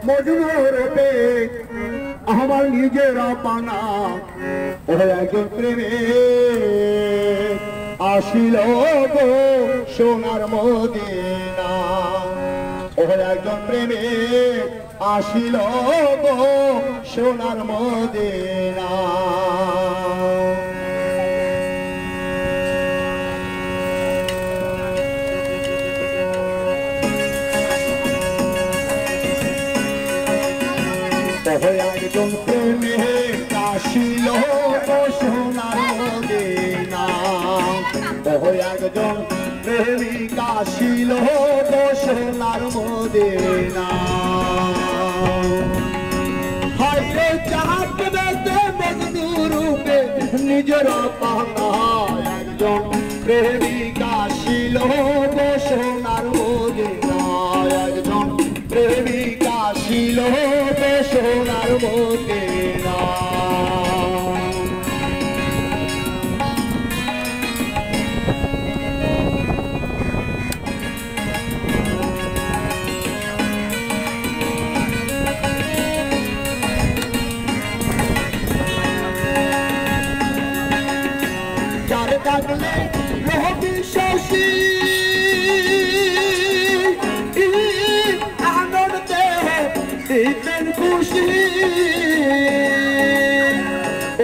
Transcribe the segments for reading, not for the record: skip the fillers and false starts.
মজনুর pay আমার নিজেরা পানা ও একজন প্রেমে আসিল গো সোনার মদিনা ও একজন প্রেমে আসিল গো সোনার মদিনা একজন প্রেমে আসিল গো সোনার মদিনা একজন প্রেমিক আসিল গো সোনার মদিনা হাইরে চাঁদ বেতে মজনু রূপে নিজের পানা একজন প্রেমিক আসিল গো সোনার মদিনা একজন প্রেমিক আসিল গো সোনার মদিনা ডাকলে রবি শশী আনন্দে দিতেন খুশি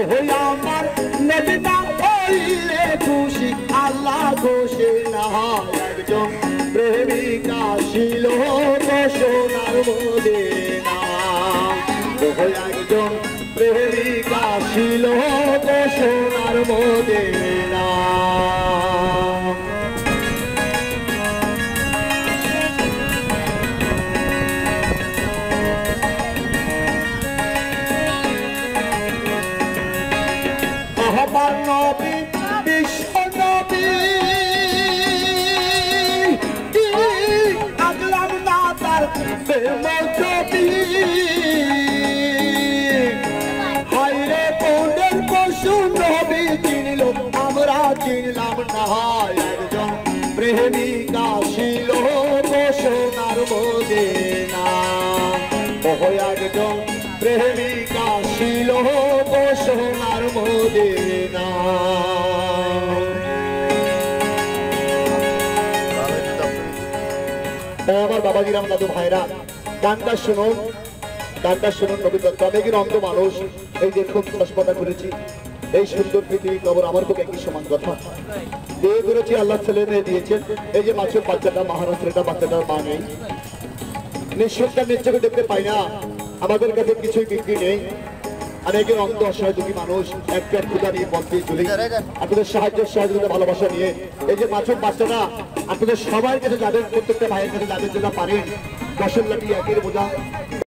ওই আমার নবীনা হইলে খুশি আল্লাহ খুশি না একজন প্রেমিক আসিল গো সোনার মদিনা ওই একজন প্রেমিক আসিল গো সোনার মদিনা আমার নবী বিশ্ব নবী আগলাম না তার প্রেম ছবি হাইরে বোনের পশু নবী চিনল আমরা চিনলাম না একজন প্রেমিক আসিল গো সোনার মদিনা একজন প্রেমিক আসিল গো সোনার মদিনা আমার বাবাজির আমার দাদু ভাইরা গানটা শুনুন নবী দত্ত আমি কি অন্ধ মানুষ এই দেখুন চশমাটা করেছি এই সুন্দর পৃথিবী খবর আমার খুব একই সমান কথা বিয়ে করেছি আল্লাহ ছেলে মেয়ে দিয়েছেন এই যে মাছের বাচ্চাটা মহারাষ্ট্রেটা বাচ্চাটার মা নেই নিঃসন্তান নিশ্চয়ই দেখতে পাই না আমাদের কাছে কিছুই বিক্রি নেই অনেকের অন্ধ অসহায় দুঃখী মানুষ এক প্যাট ক্ষুধা নিয়ে পথ দিয়ে চলে আপনাদের সাহায্য সহযোগিতা ভালোবাসা নিয়ে এই যে মাছের বাচ্চাটা আপনাদের সবাই কাছে যাদের প্রত্যেকটা ভাইয়ের কাছে যাদের যেটা পারেন 10 লাঠি একের বোঝা